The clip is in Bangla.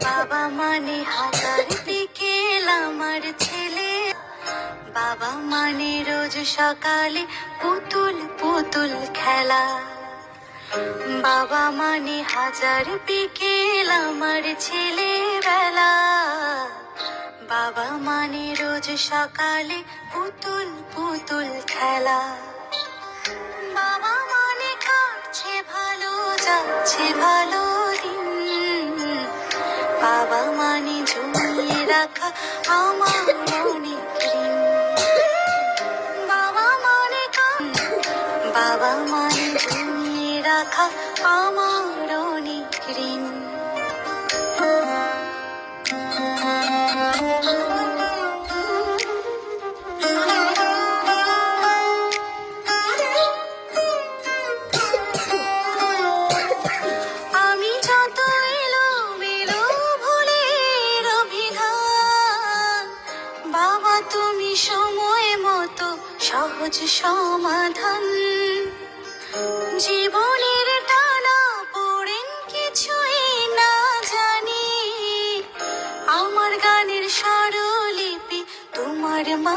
বাবা মানে হাজার বিকেল আমার ছেলে, বাবা মানে রোজ সকালে পুতুল পুতুল খেলা। বাবা মানে হাজার বিকেল আমার ছেলেবেলা, বাবা মানে রোজ সকালে পুতুল পুতুল খেলা। বাবা মানে কাটছে ভালো যাচ্ছে ভালো দিন, বাবা মানে জমিয়ে রাখা আমার অনেক ঋণ। বাবা মানে বাবা মানে জমিয়ে রাখা আমার অনেক ঋণ। আমি যত এলোমেলো ভুলের অভিধান, বাবা তুমি সময় মতো সহজ সমাধান। জীবনের টানা পড়েন কিছুই না জানি, আমার গানের স্বরলিপি তোমার মা।